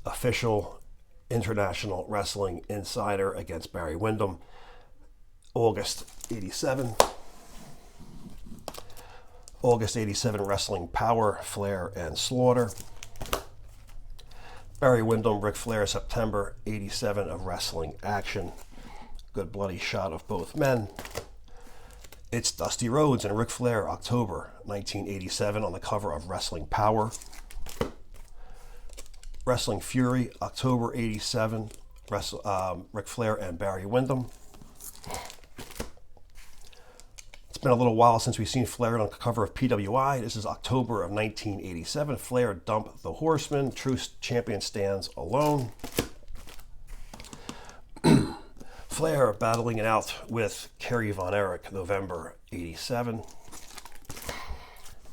Official International Wrestling Insider against Barry Windham, August 87. August 87 Wrestling Power, Flair and Slaughter. Barry Windham, Ric Flair, September 87 of Wrestling Action. Good bloody shot of both men. It's Dusty Rhodes and Ric Flair, October 1987 on the cover of Wrestling Power. Wrestling Fury, October 87, Ric Flair and Barry Windham. It's been a little while since we've seen Flair on the cover of PWI. This is October of 1987. Flair dumped the Horseman. True champion stands alone. Flair battling it out with Kerry Von Erich, November 87.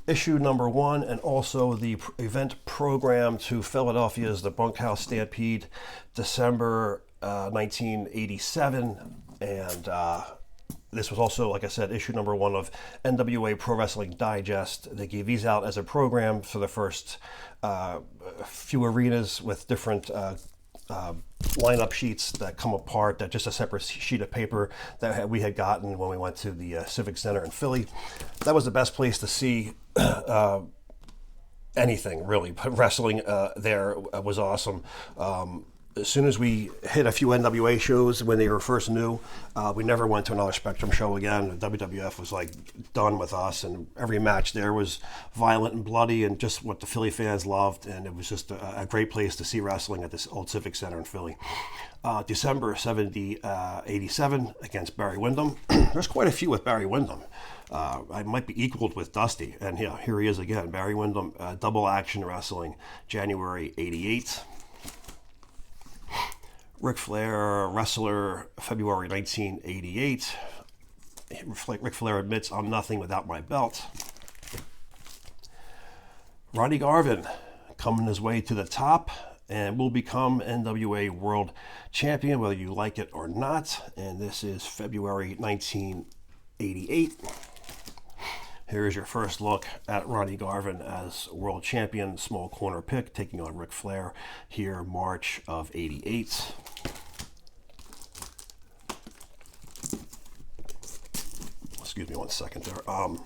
Issue number 1, and also the event program to Philadelphia's The Bunkhouse Stampede, December 1987. And this was also, like I said, issue number 1 of NWA Pro Wrestling Digest. They gave these out as a program for the first few arenas with different lineup sheets that come apart, that just a separate sheet of paper that we had gotten when we went to the Civic Center in Philly. That was the best place to see anything, really. But wrestling there was awesome. As soon as we hit a few NWA shows when they were first new, we never went to another Spectrum show again. The WWF was like done with us, and every match there was violent and bloody and just what the Philly fans loved, and it was just a great place to see wrestling at this old Civic Center in Philly. December 87 against Barry Windham. There's quite a few with Barry Windham. I might be equaled with Dusty, and yeah, here he is again. Barry Windham, Double Action Wrestling, January 88. Ric Flair, Wrestler, February 1988. Ric Flair admits, "I'm nothing without my belt." Ronnie Garvin coming his way to the top and will become NWA World Champion, whether you like it or not. And this is February 1988. Here's your first look at Ronnie Garvin as World Champion, small corner pick, taking on Ric Flair here, March of 88. Excuse me one second there.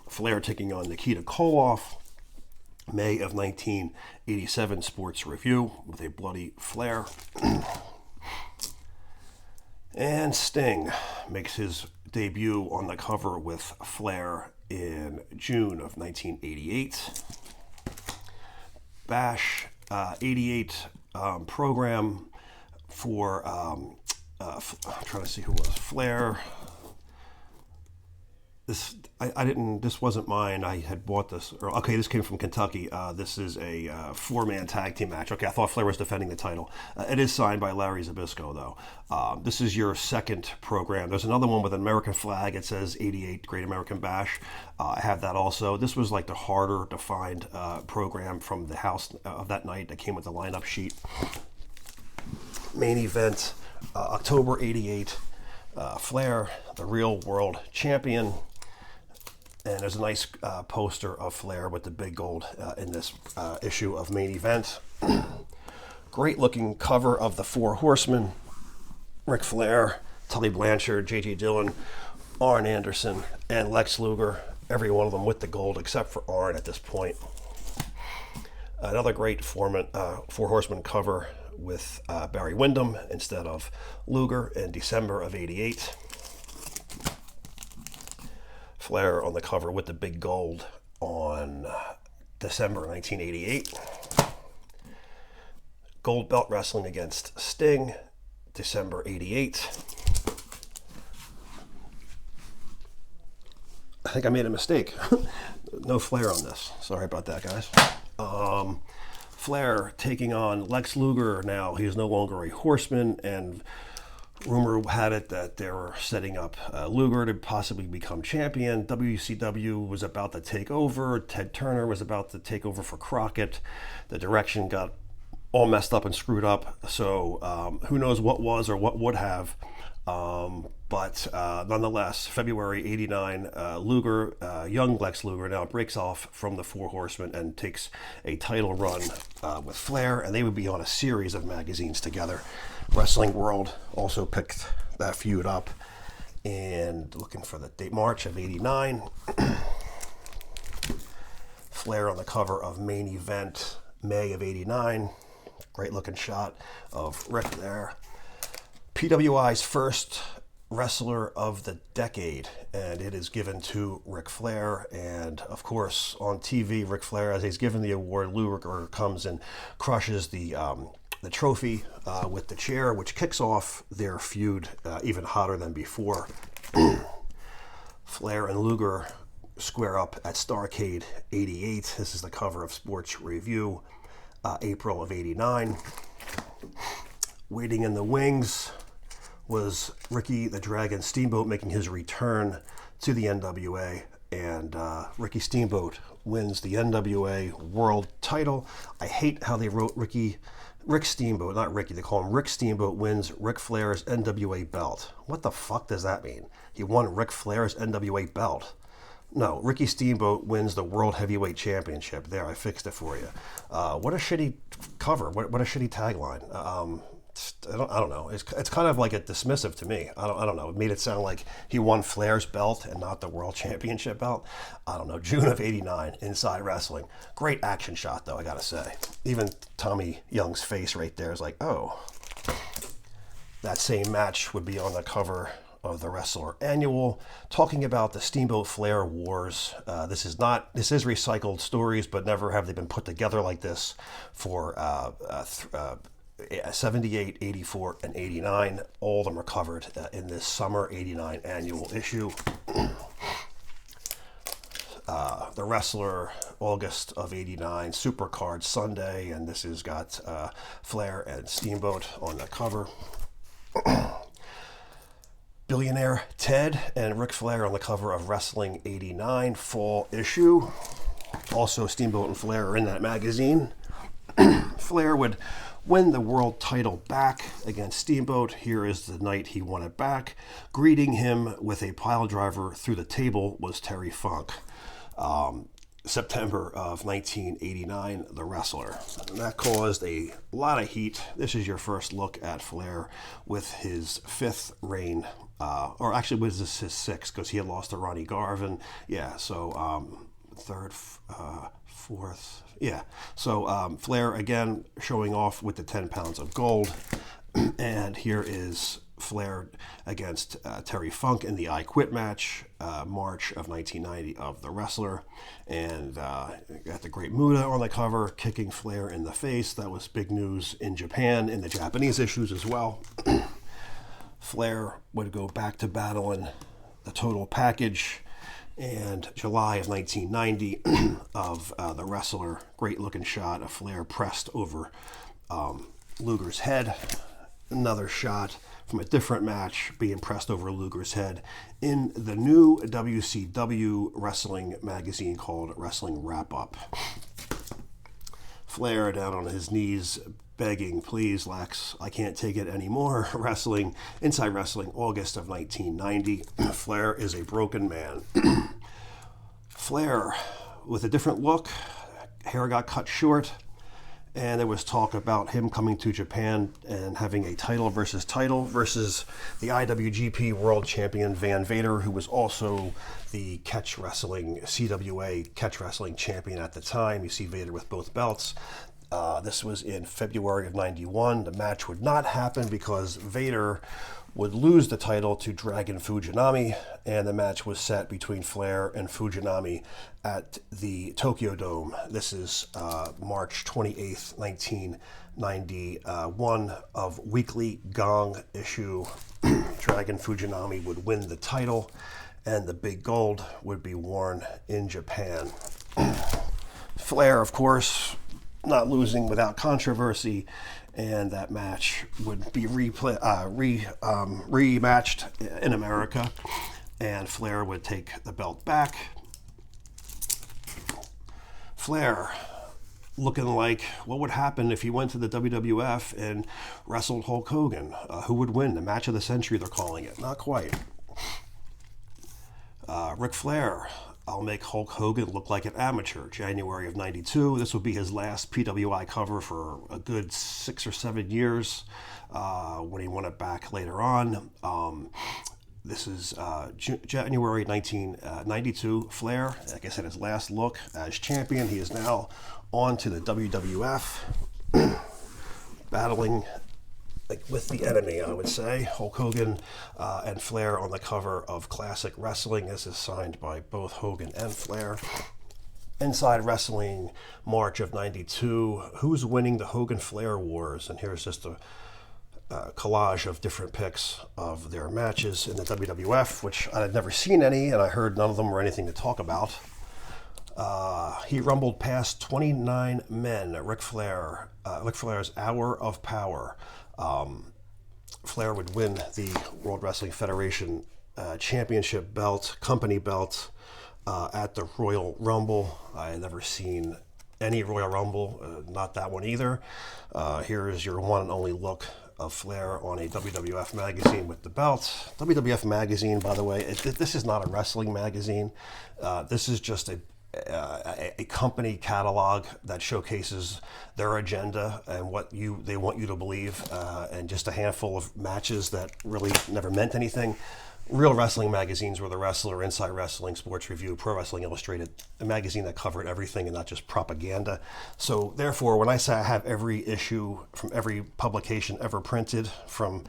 Flair taking on Nikita Koloff, May of 1987, Sports Review with a bloody Flair. And Sting makes his debut on the cover with Flair in June of 1988. Bash 88 program for I'm trying to see who was Flair. This this wasn't mine. I had bought this. Okay, this came from Kentucky. This is a 4-man tag team match. Okay, I thought Flair was defending the title. It is signed by Larry Zbyszko, though. This is your second program. There's another one with an American flag. It says 88 Great American Bash. I have that also. This was like the harder defined program from the house of that night that came with the lineup sheet. Main event, October 88. Flair, the real world champion. And there's a nice poster of Flair with the big gold in this issue of Main Event. Great looking cover of the Four Horsemen. Ric Flair, Tully Blanchard, J.J. Dillon, Arn Anderson, and Lex Luger. Every one of them with the gold except for Arn at this point. Another great Four Horsemen cover with Barry Windham instead of Luger in December of 88. Flair on the cover with the big gold on December 1988. Gold Belt Wrestling against Sting, December 88. I think I made a mistake. No Flair on this. Sorry about that, guys. Flair taking on Lex Luger. Now he is no longer a horseman, and rumor had it that they were setting up Luger to possibly become champion. WCW was about to take over. Ted Turner was about to take over for Crockett. The direction got all messed up and screwed up. So who knows what was or what would have. But nonetheless, February '89, Luger, young Lex Luger, now breaks off from the Four Horsemen and takes a title run with Flair, and they would be on a series of magazines together. Wrestling World also picked that feud up, and looking for the date, March of '89. Flair on the cover of Main Event, May of '89. Great looking shot of Ric there. PWI's first wrestler of the decade, and it is given to Ric Flair. And of course, on TV, Ric Flair, as he's given the award, Luger comes and crushes the trophy with the chair, which kicks off their feud even hotter than before. Flair and Luger square up at Starrcade '88. This is the cover of Sports Review, April of '89. Waiting in the wings was Ricky the Dragon Steamboat making his return to the NWA, and Ricky Steamboat wins the NWA World title. I hate how they wrote Rick Steamboat, not Ricky, they call him Rick Steamboat wins Ric Flair's NWA belt. What the fuck does that mean? He won Ric Flair's NWA belt. No, Ricky Steamboat wins the World Heavyweight Championship. There, I fixed it for you. What a shitty cover. What a shitty tagline. I don't know. It's kind of like a dismissive to me. I don't know. It made it sound like he won Flair's belt and not the World Championship belt. I don't know. June of '89, Inside Wrestling. Great action shot, though, I gotta say. Even Tommy Young's face right there is like, oh. That same match would be on the cover of the Wrestler Annual, talking about the Steamboat Flair Wars. This is recycled stories, but never have they been put together like this for 78, 84, and 89. All of them are covered in this summer '89 annual issue. The Wrestler, August of '89, Supercard Sunday, and this has got Flair and Steamboat on the cover. Billionaire Ted and Ric Flair on the cover of Wrestling '89 fall issue. Also, Steamboat and Flair are in that magazine. Flair would win the world title back against Steamboat. Here is the night he won it back. Greeting him with a pile driver through the table was Terry Funk. September of 1989, The Wrestler. And that caused a lot of heat. This is your first look at Flair with his fifth reign. Or actually, was this his sixth? Because he had lost to Ronnie Garvin. Yeah, so third, fourth. Yeah, so Flair again showing off with the 10 pounds of gold. And here is Flair against Terry Funk in the I Quit match, March of 1990 of The Wrestler. And got the Great Muta on the cover, kicking Flair in the face. That was big news in Japan, in the Japanese issues as well. Flair would go back to battling the Total Package. And July of 1990 of The Wrestler, great looking shot of Flair pressed over Luger's head. Another shot from a different match being pressed over Luger's head in the new WCW wrestling magazine called Wrestling Wrap-Up. Flair down on his knees begging, please, Lex, I can't take it anymore. Inside Wrestling, August of 1990. Flair is a broken man. Flair with a different look. Hair got cut short. And there was talk about him coming to Japan and having a title versus the IWGP World Champion Van Vader, who was also the CWA Catch Wrestling Champion at the time. You see Vader with both belts. This was in February of '91. The match would not happen because Vader would lose the title to Dragon Fujinami, and the match was set between Flair and Fujinami at the Tokyo Dome. This is March 28th, 1991 of Weekly Gong issue. Dragon Fujinami would win the title, and the big gold would be worn in Japan. Flair, of course, not losing without controversy, and that match would be rematched in America, and Flair would take the belt back. Flair looking like what would happen if he went to the WWF and wrestled Hulk Hogan. Who would win? The match of the century, they're calling it. Not quite. Ric Flair, I'll make Hulk Hogan look like an amateur. January of '92. This will be his last PWI cover for a good 6 or 7 years when he won it back later on. This is January 1992. Flair, like I said, his last look as champion. He is now on to the WWF, battling with the enemy, I would say. Hulk Hogan and Flair on the cover of Classic Wrestling. This is signed by both Hogan and Flair. Inside Wrestling, March of '92. Who's winning the Hogan-Flair wars? And here's just a collage of different pics of their matches in the WWF, which I had never seen any, and I heard none of them were anything to talk about. He rumbled past 29 men. Ric Flair's Hour of Power. Flair would win the World Wrestling Federation Championship belt, company belt, at the Royal Rumble. I had never seen any Royal Rumble, not that one either. Here is your one and only look of Flair on a WWF magazine with the belt. WWF magazine, by the way, this is not a wrestling magazine. This is just a company catalog that showcases their agenda and what they want you to believe, and just a handful of matches that really never meant anything. Real wrestling magazines were The Wrestler, Inside Wrestling, Sports Review, Pro Wrestling Illustrated, a magazine that covered everything and not just propaganda. So therefore, when I say I have every issue from every publication ever printed from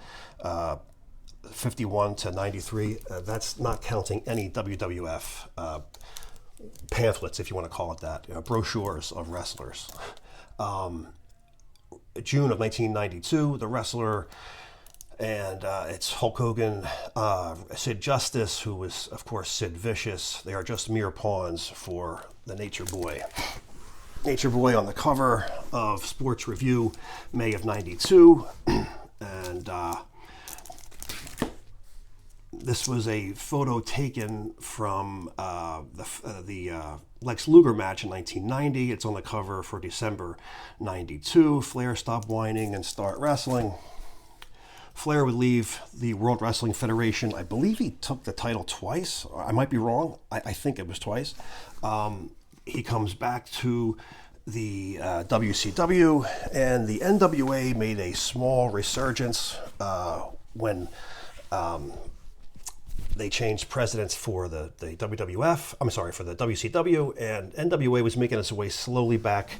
51 to 93, that's not counting any WWF pamphlets, if you want to call it that, brochures of wrestlers. June of 1992, The Wrestler, and it's Hulk Hogan, Sid Justice, who was, of course, Sid Vicious. They are just mere pawns for the Nature Boy. Nature Boy on the cover of Sports Review, May of '92, and this was a photo taken from the Lex Luger match in 1990. It's on the cover for December '92. Flair, Stop Whining and Start Wrestling. Flair would leave the World Wrestling Federation. I believe he took the title twice. I might be wrong. I think it was twice. He comes back to the WCW, and the NWA made a small resurgence when they changed presidents for the WWF. I'm sorry, for the WCW, and NWA was making its way slowly back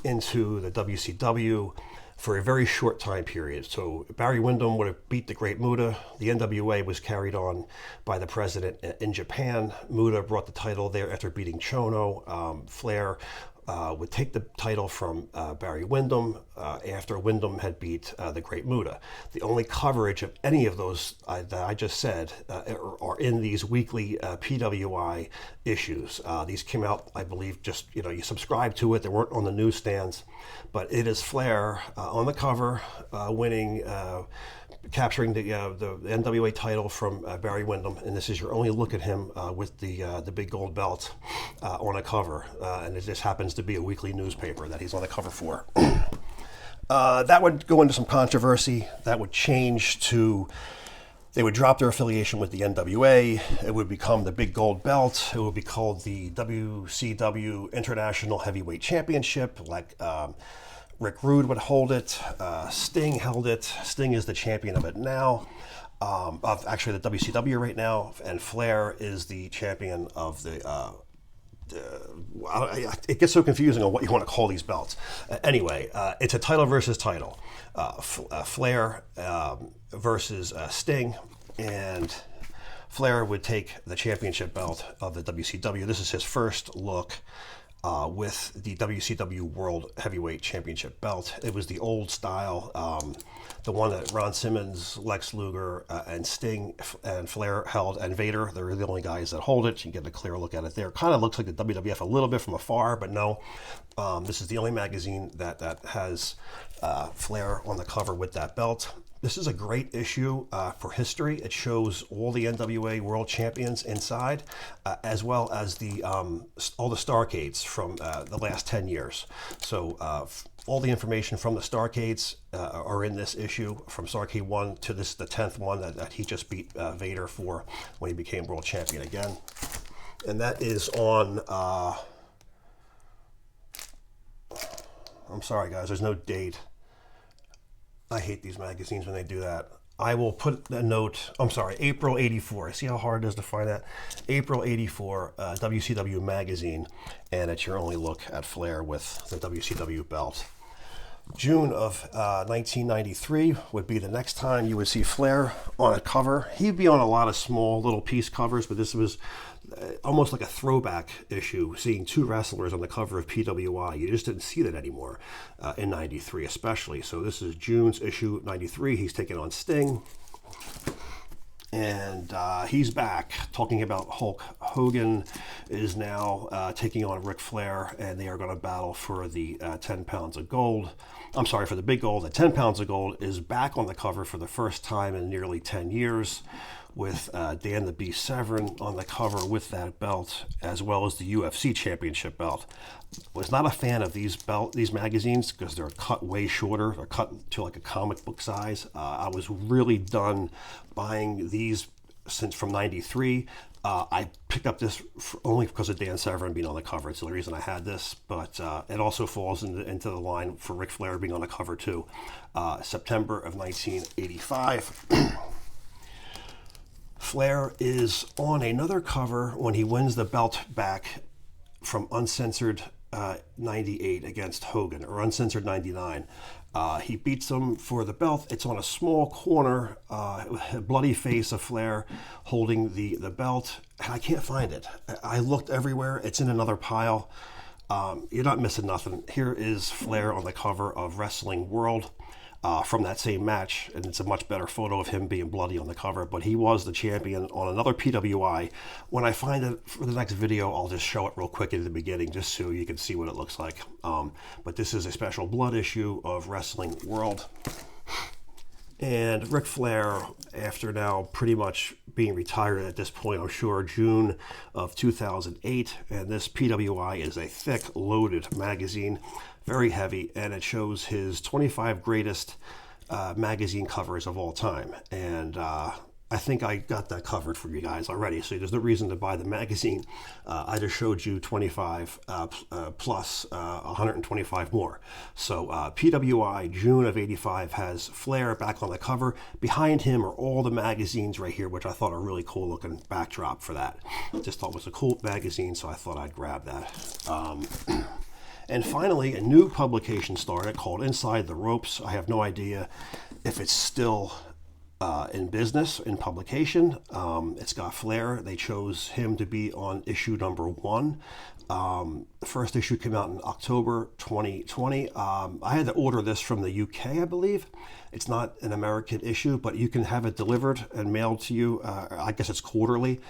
into the WCW for a very short time period. So Barry Windham would have beat the Great Muta. The NWA was carried on by the president in Japan. Muta brought the title there after beating Chono. Flair would take the title from Barry Windham after Windham had beat the Great Muta. The only coverage of any of those that I just said are in these weekly PWI issues. These came out, I believe, just, you subscribe to it. They weren't on the newsstands, but it is Flair on the cover, winning, capturing the NWA title from Barry Windham, and this is your only look at him with the big gold belt on a cover, and it just happens to be a weekly newspaper that he's on the cover for. That would go into some controversy. That would change to, they would drop their affiliation with the NWA. It would become the big gold belt. It would be called the WCW International Heavyweight Championship, like Rick Rude would hold it. Sting held it. Sting is the champion of it now, of actually the WCW right now, and Flair is the champion of the it gets so confusing on what you want to call these belts. Anyway, it's a title versus title. Flair versus Sting, and Flair would take the championship belt of the WCW. This is his first look with the WCW World Heavyweight Championship belt. It was the old style, the one that Ron Simmons, Lex Luger, and Sting and Flair held, and Vader. They're the only guys that hold it. You can get a clear look at it there. Kind of looks like the WWF a little bit from afar, but no. This is the only magazine that has Flair on the cover with that belt. This is a great issue for history. It shows all the NWA World Champions inside, as well as the all the Starcades from the last 10 years. So all the information from the Starcades are in this issue, from Starcade 1 to this, the 10th one that he just beat Vader for when he became World Champion again. And that is on... I'm sorry, guys, there's no date. I hate these magazines when they do that. I will put a note, I'm sorry, April 84. See how hard it is to find that? April 84, WCW magazine, and it's your only look at Flair with the WCW belt. June of 1993 would be the next time you would see Flair on a cover. He'd be on a lot of small little piece covers, but this was almost like a throwback issue, seeing two wrestlers on the cover of PWI. You just didn't see that anymore in 93 especially. So this is June's issue 93. He's taking on Sting. And he's back talking about Hulk Hogan is now taking on Ric Flair, and they are going to battle for the 10 pounds of gold. I'm sorry, for the big gold. The 10 pounds of gold is back on the cover for the first time in nearly 10 years, with Dan the Beast Severn on the cover with that belt, as well as the UFC Championship belt. Was not a fan of these magazines because they're cut way shorter. They're cut to like a comic book size. I was really done buying these since from 93. I picked up this only because of Dan Severn being on the cover. It's the only reason I had this, but it also falls into the line for Ric Flair being on the cover too. September of 1985. Flair is on another cover when he wins the belt back from Uncensored 98 against Hogan, or Uncensored 99. He beats him for the belt. It's on a small corner, a bloody face of Flair holding the belt. I can't find it. I looked everywhere. It's in another pile. You're not missing nothing. Here is Flair on the cover of Wrestling World from that same match, and it's a much better photo of him being bloody on the cover, but he was the champion on another PWI. When I find it for the next video, I'll just show it real quick in the beginning just so you can see what it looks like. But this is a special blood issue of Wrestling World. And Ric Flair, after now pretty much being retired at this point, I'm sure, June of 2008, and this PWI is a thick, loaded magazine, very heavy, and it shows his 25 greatest magazine covers of all time. And I think I got that covered for you guys already, so there's no reason to buy the magazine. I just showed you 25 plus 125 more. So PWI, June of 85, has Flair back on the cover. Behind him are all the magazines right here, which I thought are really cool looking backdrop for that. Just thought it was a cool magazine, so I thought I'd grab that. And finally, a new publication started called Inside the Ropes. I have no idea if it's still in business, in publication. It's got Flair. They chose him to be on issue number 1. The first issue came out in October 2020. I had to order this from the UK, I believe. It's not an American issue, but you can have it delivered and mailed to you. I guess it's quarterly.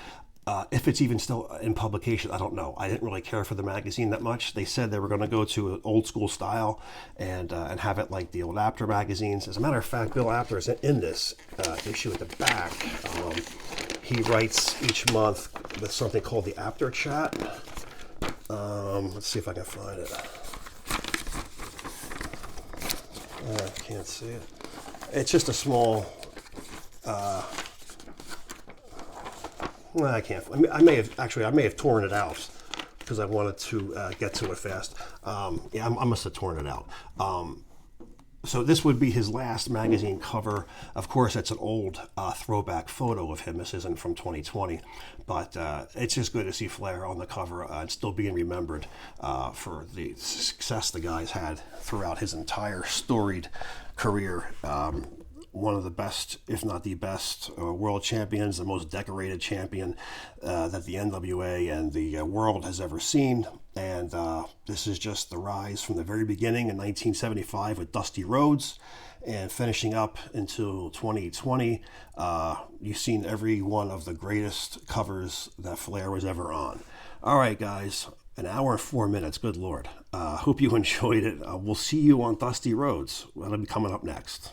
If it's even still in publication, I don't know. I didn't really care for the magazine that much. They said they were going to go to an old school style and have it like the old Apter magazines. As a matter of fact, Bill Apter is in this issue at the back. He writes each month with something called the Apter Chat. Let's see if I can find it. I can't see it. It's just a small... I can't. I may have torn it out because I wanted to get to it fast. Yeah, I must have torn it out. So this would be his last magazine cover. Of course, it's an old throwback photo of him. This isn't from 2020, but it's just good to see Flair on the cover and still being remembered for the success the guy's had throughout his entire storied career. One of the best, if not the best, world champions, the most decorated champion that the NWA and the world has ever seen. And this is just the rise from the very beginning in 1975 with Dusty Rhodes, and finishing up until 2020. You've seen every one of the greatest covers that Flair was ever on. All right, guys, an hour and 4 minutes. Good Lord. Hope you enjoyed it. We'll see you on Dusty Rhodes. That'll be coming up next.